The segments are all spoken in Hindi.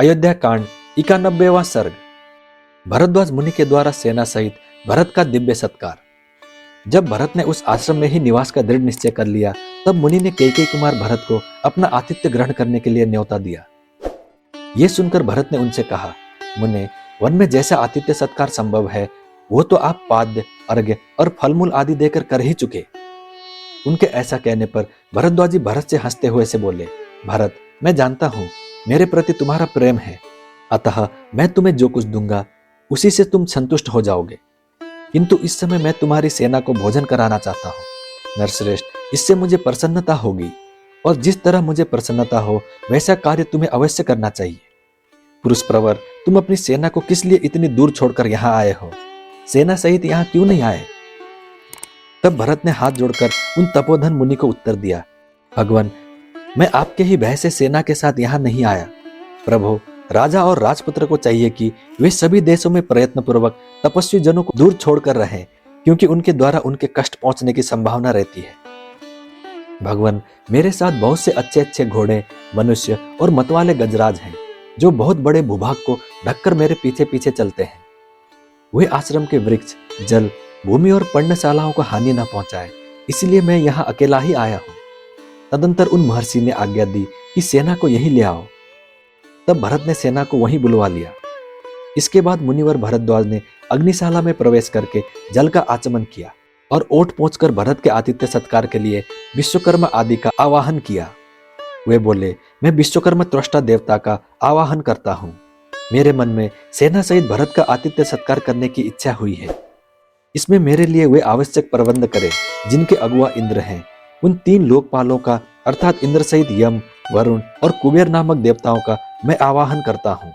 अयोध्या कांड 91वां सर्ग। भरद्वाज मुनि के द्वारा सेना सहित भरत का दिव्य सत्कार। जब भरत ने उस आश्रम में ही निवास का दृढ़ निश्चय कर लिया, तब मुनि ने कैकेयी कुमार भरत को अपना आतिथ्य ग्रहण करने के लिए न्योता दिया। ये सुनकर भरत ने उनसे कहा, मुने, वन में जैसा आतिथ्य सत्कार संभव है वो तो आप पाद्य, अर्घ्य और फलमूल आदि देकर कर ही चुके। उनके ऐसा कहने पर भरद्वाजी भरत से हंसते हुए से बोले, भरत, मैं जानता हूं मेरे प्रति तुम्हारा प्रेम है, अतः मैं तुम्हें जो कुछ दूंगा उसी से तुम संतुष्ट हो जाओगे। किंतु इस समय मैं तुम्हारी सेना को भोजन कराना चाहता हूं। नरश्रेष्ठ, इससे मुझे प्रसन्नता होगी, और जिस तरह मुझे प्रसन्नता हो वैसा कार्य तुम्हें अवश्य करना चाहिए। पुरुष प्रवर, तुम अपनी सेना को किस लिए इतनी दूर छोड़कर यहां आए हो? सेना सहित यहां क्यों नहीं आए? तब भरत ने हाथ जोड़कर उन तपोधन मुनि को उत्तर दिया, भगवान, मैं आपके ही भय से सेना के साथ यहां नहीं आया। प्रभु, राजा और राजपुत्र को चाहिए कि वे सभी देशों में प्रयत्न पूर्वक तपस्वी जनों को दूर छोड़कर रहें, क्योंकि उनके द्वारा उनके कष्ट पहुंचने की संभावना रहती है। भगवान, मेरे साथ बहुत से अच्छे अच्छे घोड़े, मनुष्य और मतवाले गजराज हैं, जो बहुत बड़े भूभाग को ढककर मेरे पीछे पीछे चलते हैं। वे आश्रम के वृक्ष, जल, भूमि और पर्णशालाओं को हानि न पहुंचाए, इसलिए मैं यहाँ अकेला ही आया हूं। तदंतर उन महर्षि ने आज्ञा दी कि सेना को यहीं ले आओ। तब भरत ने सेना को वहीं बुलवा लिया। इसके बाद मुनिवर भरद्वाज ने अग्निशाला में प्रवेश करके जल का आचमन किया और ओट पहुंचकर भरत के आतिथ्य सत्कार के लिए विश्वकर्मा आदि का आवाहन किया। वे बोले, मैं विश्वकर्मा त्वष्टा देवता का आवाहन करता हूं। मेरे मन में सेना सहित भरत का आतिथ्य सत्कार करने की इच्छा हुई है। इसमें मेरे लिए वे आवश्यक प्रबंध करें जिनके अगुआ इंद्र हैं। उन 3 लोकपालों का अर्थात इंद्र सहित यम, वरुण और कुबेर नामक देवताओं का मैं आवाहन करता हूं।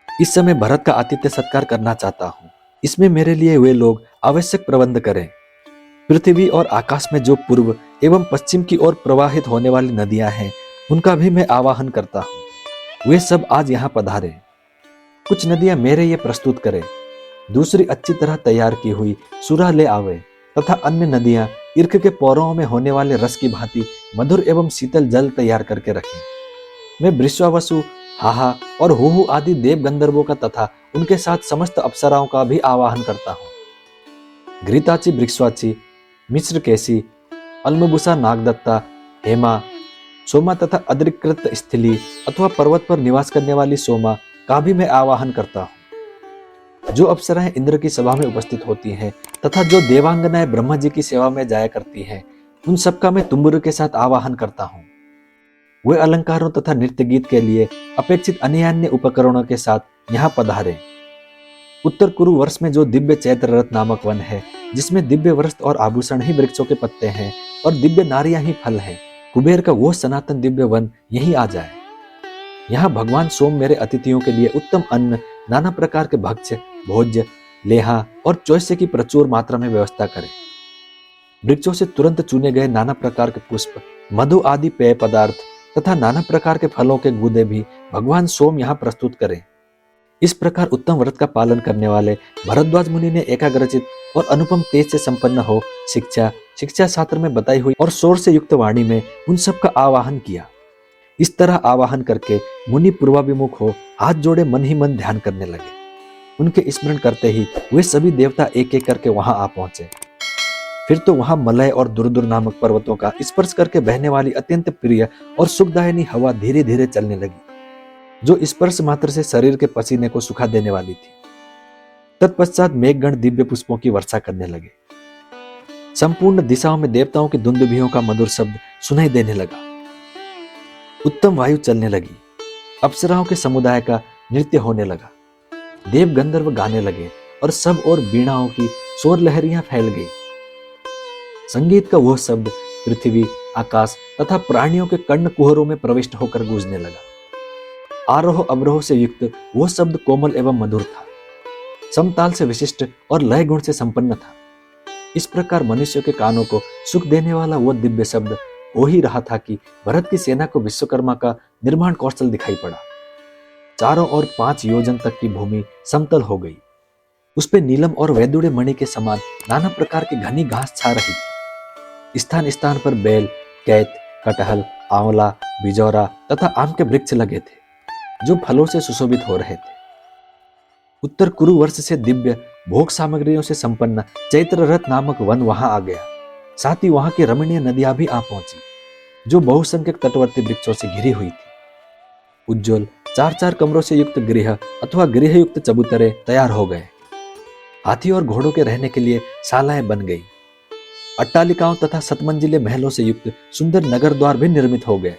इस समय भरत का आतिथ्य सत्कार करना चाहता हूं। इसमें मेरे लिए वे लोग आवश्यक प्रबंध करें। पृथ्वी और आकाश में जो पूर्व एवं पश्चिम की ओर प्रवाहित होने वाली नदियां हैं, उनका भी मैं आवाहन करता हूं। वे सब आज यहाँ पधारे। कुछ नदियां मेरे ये प्रस्तुत करें, दूसरी अच्छी तरह तैयार की हुई सुरा ले आवे, तथा अन्य नदियां ईर्ख के पौरों में होने वाले रस की भांति मधुर एवं शीतल जल तैयार करके रखें। मैं वृषवावसु, हाहा और हुहु आदि देव गंधर्वों का तथा उनके साथ समस्त अप्सराओं का भी आवाहन करता हूँ। घृताची, वृक्षवाची, मिश्रकेशी, अल्मबुसा, नागदत्ता, हेमा, सोमा तथा अद्रिकृत स्थली अथवा पर्वत पर निवास करने वाली सोमा का भी मैं आवाहन करता हूँ। जो अप्सराएं इंद्र की सभा में उपस्थित होती हैं तथा जो देवांगनाएं ब्रह्मा जी की सेवा में जाया करती हैं, उन सबका मैं तुम्बुर के साथ आवाहन करता हूँ। वे अलंकारों तथा नृत्य गीत के लिए अपेक्षित अन्य अन्य उपकरणों के साथ यहाँ पधारे। उत्तर कुरु वर्ष में जो दिव्य चैत्र रथ नामक वन है, जिसमें दिव्य वस्त्र और आभूषण ही वृक्षों के पत्ते हैं और दिव्य नारियां ही फल हैं, कुबेर का वो सनातन दिव्य वन यहीं आ जाए। यहाँ भगवान सोम मेरे अतिथियों के लिए उत्तम अन्न, नाना प्रकार के भक्ष्य, भोज्य, लेहा और चौसे की प्रचुर मात्रा में व्यवस्था करें। वृक्षों से तुरंत चुने गए नाना प्रकार के पुष्प, मधु आदि पेय पदार्थ तथा नाना प्रकार के फलों के गूदे भी भगवान सोम यहाँ प्रस्तुत करें। इस प्रकार उत्तम व्रत का पालन करने वाले भरद्वाज मुनि ने एकाग्रचित और अनुपम तेज से संपन्न हो शिक्षा शास्त्र में बताई हुई और शोर से युक्त वाणी में उन सब का आवाहन किया। इस तरह आवाहन करके मुनि पूर्वाभिमुख हो हाथ जोड़े मन ही मन ध्यान करने लगे। उनके स्मरण करते ही वे सभी देवता एक एक करके वहां आ पहुंचे। फिर तो वहां मलय और दुर्दुर नामक पर्वतों का स्पर्श करके बहने वाली अत्यंत प्रिय और सुखदायिनी हवा धीरे धीरे चलने लगी, जो स्पर्श मात्र से शरीर के पसीने को सुखा देने वाली थी। तत्पश्चात मेघगण दिव्य पुष्पों की वर्षा करने लगे। संपूर्ण दिशाओं में देवताओं की दुंदुभियों का मधुर शब्द सुनाई देने लगा। उत्तम वायु चलने लगी। अप्सराओं के समुदाय का नृत्य होने लगा। देव गंधर्व गाने लगे और सब ओर वीणाओं की शोर लहरियां फैल गई। संगीत का वह शब्द पृथ्वी, आकाश तथा प्राणियों के कर्ण कुहरों में प्रविष्ट होकर गूंजने लगा। आरोह अवरोह से युक्त वह शब्द कोमल एवं मधुर था, समताल से विशिष्ट और लय गुण से संपन्न था। इस प्रकार मनुष्य के कानों को सुख देने वाला वह दिव्य शब्द हो ही रहा था कि भरत की सेना को विश्वकर्मा का निर्माण कौशल दिखाई पड़ा। चारों ओर 5 योजन तक की भूमि समतल हो गई। उस पे नीलम और वैदुड़े मणि के समान नाना प्रकार की घनी घास छा रही थी। स्थान स्थान पर बेल, कैत, कटहल, आंवला, बिजौरा तथा आम के वृक्ष लगे थे। जो फलों से सुशोभित हो रहे थे। उत्तर कुरुवर्ष से दिव्य भोग सामग्रियों से संपन्न चैत्र रथ नामक वन वहां आ गया। साथ ही वहां की रमणीय नदियां भी आ पहुंची, जो बहुसंख्यक तटवर्ती वृक्षों से घिरी हुई थी। उज्ज्वल 4-4 कमरों से युक्त गृह अथवा गृहयुक्त चबूतरे तैयार हो गए। हाथी और घोड़ों के रहने के लिए शालाएं बन गई। अट्टालिकाओं तथा सतमंजिले महलों से युक्त सुंदर नगर द्वार भी निर्मित हो गए।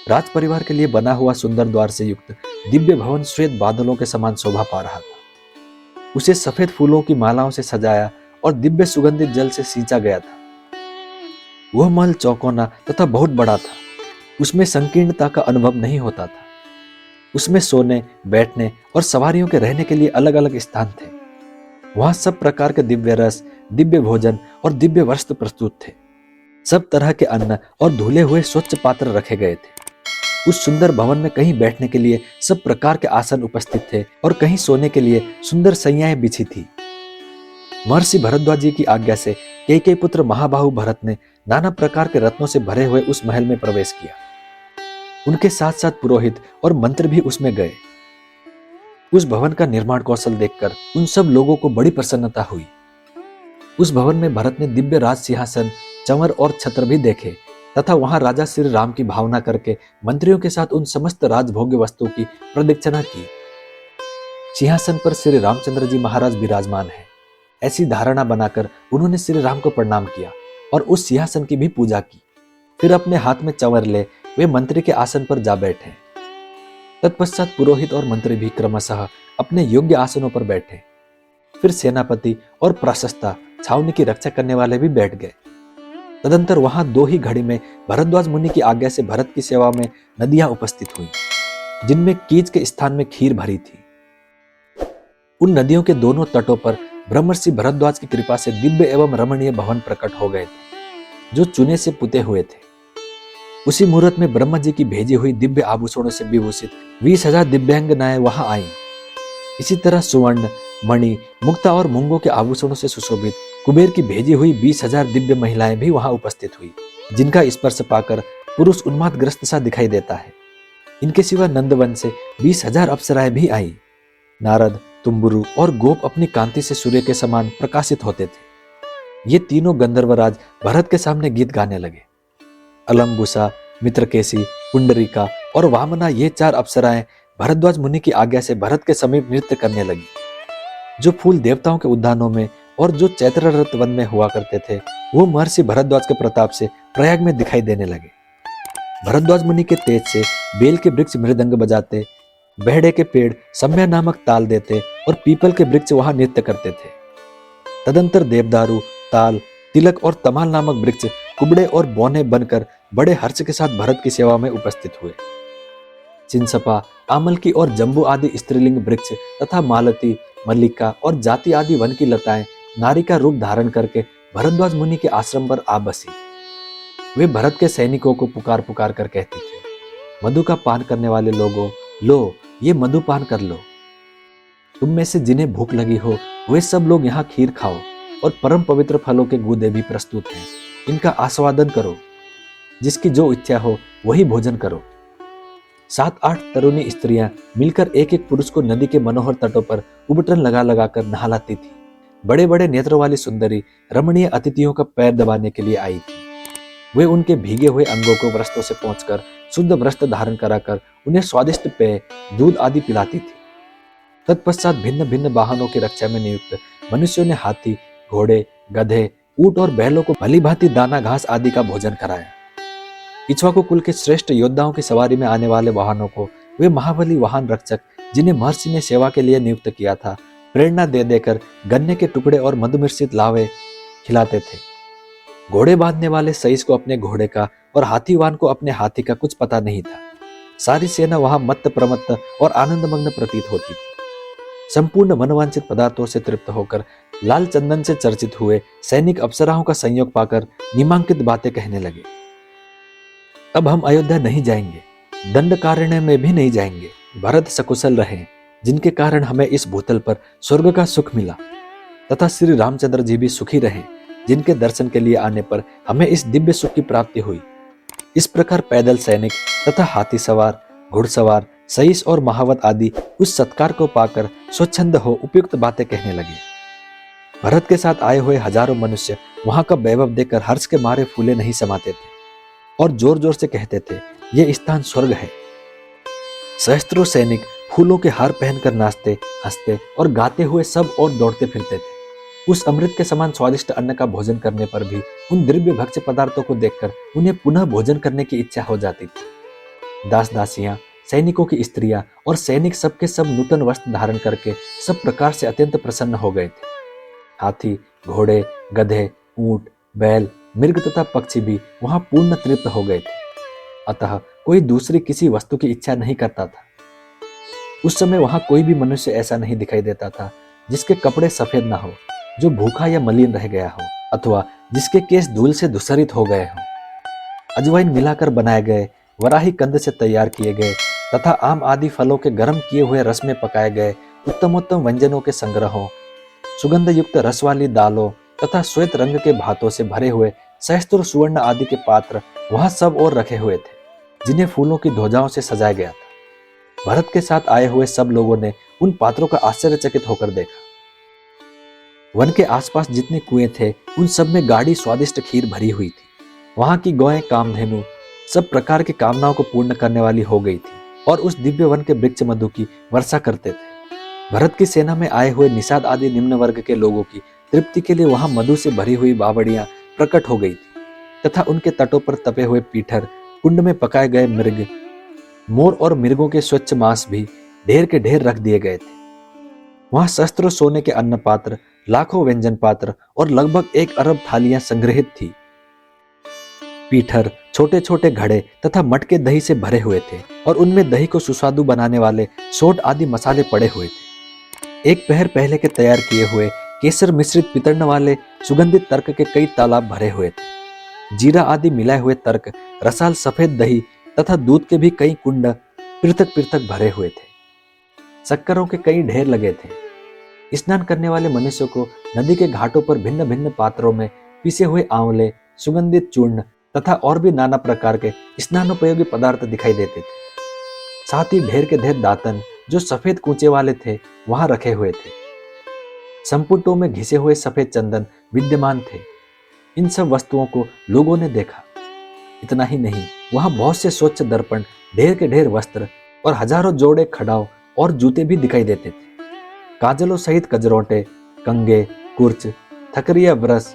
राज परिवार के लिए बना हुआ सुंदर द्वार से युक्त दिव्य भवन श्वेत बादलों के समान शोभा पा रहा था। उसे सफेद फूलों की मालाओं से सजाया और दिव्य सुगंधित जल से सींचा गया था। वह महल चौकोना तथा बहुत बड़ा था। उसमें संकीर्णता का अनुभव नहीं होता था। उसमें सोने, बैठने और सवारियों के रहने के लिए अलग अलग स्थान थे। वहां सब प्रकार के दिव्य रस, दिव्य भोजन और दिव्य वस्त्र प्रस्तुत थे। सब तरह के अन्न और धुले हुए स्वच्छ पात्र रखे गए थे। उस सुंदर भवन में कहीं बैठने के लिए सब प्रकार के आसन उपस्थित थे और कहीं सोने के लिए सुंदर सैयाएं बिछी थी। महर्षि भरद्वाज जी की आज्ञा से कैकेयी पुत्र महाबाहु भरत ने नाना प्रकार के रत्नों से भरे हुए उस महल में प्रवेश किया। उनके साथ साथ पुरोहित और मंत्री भी उसमें गए। उस भवन का निर्माण कौशल देखकर उन सब लोगों को बड़ी प्रसन्नता हुई। उस भवन में भरत ने दिव्य राज सिंहासन, चंवर और छत्र भी देखे तथा वहां राजा श्री राम की भावना करके मंत्रियों के साथ उन समस्त राजभोग्य वस्तुओं की प्रदक्षिणा की। सिंहासन पर श्री रामचंद्र जी महाराज विराजमान है, ऐसी धारणा बनाकर उन्होंने श्री राम को प्रणाम किया और उस सिंहासन की भी पूजा की। फिर अपने हाथ में चंवर ले वे मंत्री के आसन पर जा बैठे। तत्पश्चात पुरोहित और मंत्री भी क्रमशः अपने योग्य आसनों पर बैठे। फिर सेनापति और प्रशस्ता छावनी की रक्षा करने वाले भी बैठ गए। तदंतर वहां 2 ही घड़ी में भरद्वाज मुनि की आज्ञा से भरत की सेवा में नदियां उपस्थित हुई, जिनमें कीच के स्थान में खीर भरी थी। उन नदियों के दोनों तटों पर ब्रह्मर्षि भरद्वाज की कृपा से दिव्य एवं रमणीय भवन प्रकट हो गए थे, जो चूने से पुते हुए थे। उसी मुहूर्त में ब्रह्मा जी की भेजी हुई दिव्य आभूषणों से विभूषित 20,000 दिव्यांगनाएं वहां आईं। इसी तरह सुवर्ण, मणि, मुक्ता और मूंगों के आभूषणों से सुशोभित कुबेर की भेजी हुई 20,000 दिव्य महिलाएं भी वहां उपस्थित हुई, जिनका स्पर्श पाकर पुरुष उन्मादग्रस्त सा दिखाई देता है। इनके सिवा नंदवन से 20,000 अप्सराएं भी आई। नारद, तुम्बुरु और गोप अपनी कांति से सूर्य के समान प्रकाशित होते थे। ये तीनों गंधर्वराज भरत के सामने गीत गाने लगे। अलम्बुसा, मित्रकेशी, पुंडरीका और वामना, ये 4 अप्सराएं भरद्वाज मुनि की आज्ञा से भरत के समीप नृत्य करने लगी। जो फूल देवताओं के उद्यानों में और जो चैत्ररथ वन में हुआ करते थे, वो महर्षि भरद्वाज के प्रताप से प्रयाग में दिखाई देने लगे। भरद्वाज मुनि के तेज से बेल के वृक्ष मृदंग बजाते, बेहड़े के पेड़ सम्या नामक ताल देते और पीपल के वृक्ष वहां नृत्य करते थे। तदंतर देवदारू, ताल, तिलक और तमाल नामक वृक्ष कुबड़े और बौने बनकर बड़े हर्ष के साथ भरत की सेवा में उपस्थित हुए। चिंसपा, आमलकी और जम्बू आदि स्त्रीलिंग वृक्ष तथा मालती, मल्लिका और जाति आदि वन की लताएं नारी का रूप धारण करके भरद्वाज मुनि के आश्रम पर आ बसी। वे भरत के सैनिकों को पुकार पुकार कर कहती थी, मधु का पान करने वाले लोगों, लो ये मधु पान कर लो। तुम में से जिन्हें भूख लगी हो वे सब लोग यहाँ खीर खाओ और परम पवित्र फलों के गूदे भी प्रस्तुत हैं, इनका आस्वादन करो। जिसकी जो इच्छा हो वही भोजन करो। 7-8 तरुणी स्त्रियां मिलकर एक एक पुरुष को नदी के मनोहर तटों पर उबटन लगा लगा कर नहलाती थी। बड़े बड़े नेत्रों वाली सुंदरी रमणीय अतिथियों का पैर दबाने के लिए आई थी। वे उनके भीगे हुए अंगों को वस्त्रों से पोंछकर शुद्ध वस्त्र धारण कराकर उन्हें स्वादिष्ट पेय, दूध आदि पिलाती थी। तत्पश्चात भिन्न भिन्न वाहनों की रक्षा में नियुक्त मनुष्यों ने हाथी, घोड़े, गधे, ऊंट और बैलों को भली भांति दाना घास आदि का भोजन कराया। इक्ष्वाकु कुल के श्रेष्ठ योद्धाओं की सवारी में आने वाले वाहनों को वे महाबली वाहन रक्षक, जिन्हें महर्षि ने सेवा के लिए नियुक्त किया था, प्रेरणा दे देकर गन्ने के टुकड़े और मधुमिश्रित लावे खिलाते थे। घोड़े बांधने वाले सईस को अपने घोड़े का और हाथीवान को अपने हाथी का कुछ पता नहीं था। सारी सेना वहां मत्त प्रमत्त और आनंदमग्न प्रतीत होती थी। संपूर्ण मनोवांछित पदार्थों से तृप्त होकर लाल चंदन से चर्चित हुए सैनिक अप्सराओं का संयोग पाकर निमांकित बातें कहने लगे। अब हम अयोध्या नहीं जाएंगे, दंडकारण्य में भी नहीं जाएंगे। भरत सकुशल रहे, जिनके कारण हमें इस भूतल पर स्वर्ग का सुख मिला, तथा श्री रामचंद्र जी भी सुखी रहे, जिनके दर्शन के लिए आने पर हमें इस दिव्य सुख की प्राप्ति हुई। इस प्रकार पैदल सैनिक तथा हाथी सवार, घुड़सवार, सईस और महावत आदि उस सत्कार को पाकर स्वच्छंद हो उपयुक्त बातें कहने लगे। भरत के साथ आए हुए हजारों मनुष्य वहां का वैभव देखकर हर्ष के मारे फूले नहीं समाते थे और जोर जोर से कहते थे, ये स्थान स्वर्ग है। सहस्त्रों सैनिक फूलों के हार पहनकर नाचते, हंसते और गाते हुए सब और दौड़ते फिरते थे। उस अमृत के समान स्वादिष्ट अन्न का भोजन करने पर भी उन दिव्य भक्ष्य पदार्थों को देखकर उन्हें पुनः भोजन करने की इच्छा हो जाती थी। दास दासियां, सैनिकों की स्त्रियां और सैनिक सबके सब नूतन वस्त्र धारण करके सब प्रकार से अत्यंत प्रसन्न हो गए थे। हाथी, घोड़े, गधे, ऊंट, बैल, मृग तथा पक्षी भी वहां पूर्ण तृप्त हो गए थे। अतः कोई दूसरी किसी वस्तु की इच्छा नहीं करता था। उस समय वहां कोई भी मनुष्य ऐसा नहीं दिखाई देता था जिसके कपड़े सफेद ना हो, जो भूखा या मलिन रह गया हो अथवा जिसके केस धूल से धूसरित हो गए हों। अजवाइन मिलाकर बनाए गए, वराही कंद से तैयार किए गए तथा आम आदि फलों के गर्म किए हुए रस में पकाए गए उत्तमोत्तम व्यंजनों के संग्रहों, सुगंध युक्त रस वाली दालों तथा श्वेत रंग के भातों से भरे हुए सहस्त्र सुवर्ण आदि के पात्र वहां सब और रखे हुए थे, जिन्हें फूलों की ध्वजाओं से सजाया गया था। भरत के साथ आए हुए सब लोगों ने उन पात्रों का आश्चर्यचकित होकर देखा। वन के आसपास जितने कुएं थे उन सब में गाढ़ी स्वादिष्ट खीर भरी हुई थी। वहां की गौएं, कामधेनु सब प्रकार की कामनाओं को पूर्ण करने वाली हो गई थी और उस दिव्य वन के वृक्ष मधु की वर्षा करते थे। भरत की सेना में आए हुए निषाद आदि निम्न वर्ग के लोगों की तृप्ति के लिए वहां मधु से भरी हुई बावड़ियां प्रकट हो गई थी तथा उनके तटों पर तपे हुए पीठर, कुंड में पकाए गए मृग, मोर और मृगों के स्वच्छ मांस भी ढेर के ढेर रख दिए गए थे। वहां शस्त्रों सोने के अन्न पात्र, लाखों व्यंजन पात्र और लगभग 1 अरब थालियां संग्रहित थी। पीठर, छोटे छोटे घड़े तथा मटके दही से भरे हुए थे और उनमें दही को सुस्वादु बनाने वाले सोट आदि मसाले पड़े हुए थे। एक पहर पहले के तैयार किए हुए केसर मिश्रित पितरन वाले सुगंधित तर्क के कई तालाब भरे हुए थे। जीरा आदि मिलाए हुए तर्क, रसाल सफेद दही तथा दूध के भी कई कुंड पृथक पृथक भरे हुए थे। शक्करों के कई ढेर लगे थे। स्नान करने वाले मनुष्यों को नदी के घाटों पर भिन्न भिन्न पात्रों में पिसे हुए आंवले, सुगंधित चूर्ण तथा और भी नाना प्रकार के स्नानोपयोगी पदार्थ दिखाई देते थे। साथ ही ढेर के ढेर दातन, जो सफेद कूचे वाले थे, वहां रखे हुए थे। संपुटों में घिसे हुए सफेद चंदन विद्यमान थे। इन सब वस्तुओं को लोगों ने देखा। इतना ही नहीं, वहां बहुत से स्वच्छ दर्पण, ढेर के ढेर वस्त्र और हजारों जोड़े खड़ाऊ और जूते भी दिखाई देते थे। काजलों सहित कजरोटे, कंगे, कुर्च, थकरिया, ब्रश,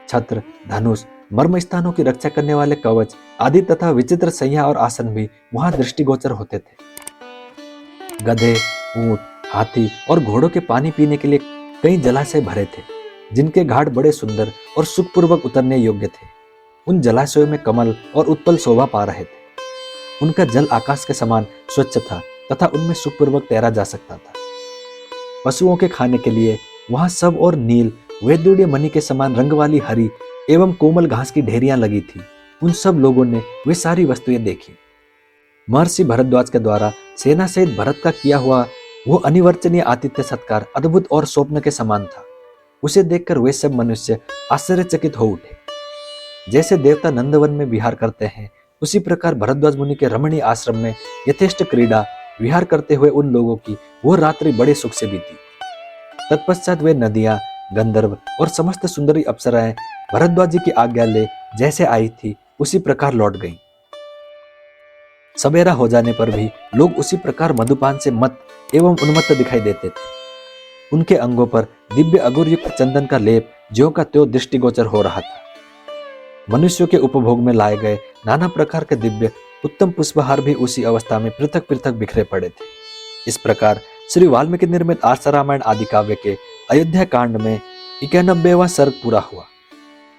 छत्र, धनुष, मर्म स्थानों की रक्षा करने वाले कवच आदि तथा विचित्र सैया और आसन भी वहां दृष्टिगोचर होते थे। गधे, ऊंट, हाथी और घोड़ों के पानी पीने के लिए कई जलाशय भरे थे, जिनके घाट बड़े सुंदर और सुखपूर्वक उतरने योग्य थे। उन जलाशयों में कमल और उत्पल शोभा पा रहे थे। उनका जल आकाश के समान स्वच्छ था तथा उनमें सुखपूर्वक तैरा जा सकता था। पशुओं के खाने के लिए वहां सब और नील, वैदुर्य मणि के समान रंग वाली हरी एवं कोमल घास की ढेरियां लगी थी। उन सब लोगों ने वे सारी वस्तुएं देखी। महर्षि भरद्वाज के द्वारा सेना सहित भरत का किया हुआ वो अनिवर्चनीय आतिथ्य सत्कार अद्भुत और स्वप्न के समान था। उसे देखकर वे सब मनुष्य आश्चर्यचकित हो उठे। जैसे देवता नंदवन में विहार करते हैं, उसी प्रकार भरद्वाज मुनि के रमणीय आश्रम में यथेष्ट क्रीड़ा विहार करते हुए उन लोगों की वो रात्रि बड़े सुख से बीती। तत्पश्चात वे नदियां, गंधर्व और समस्त सुंदरी अप्सराएं भरद्वाज जी की आज्ञा ले जैसे आई थी उसी प्रकार लौट गईं। सवेरा हो जाने पर भी लोग उसी प्रकार मधुपान से मत एवं उन्मत्त दिखाई देते थे। उनके अंगों पर दिव्य अगुर युक्त चंदन का लेप ज्यों का त्यों दृष्टिगोचर हो रहा था। मनुष्यों के उपभोग में लाए गए नाना प्रकार के दिव्य उत्तम पुष्पहार भी उसी अवस्था में पृथक पृथक बिखरे पड़े थे। इस प्रकार श्री वाल्मीकि निर्मित आर्ष रामायण आदि काव्य के अयोध्या कांड में 91वां सर्ग पूरा हुआ।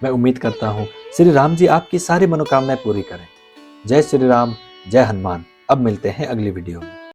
मैं उम्मीद करता हूँ श्री राम जी आपकी सारी मनोकामनाएं पूरी करें। जय श्री राम, जय हनुमान। अब मिलते हैं अगली वीडियो में।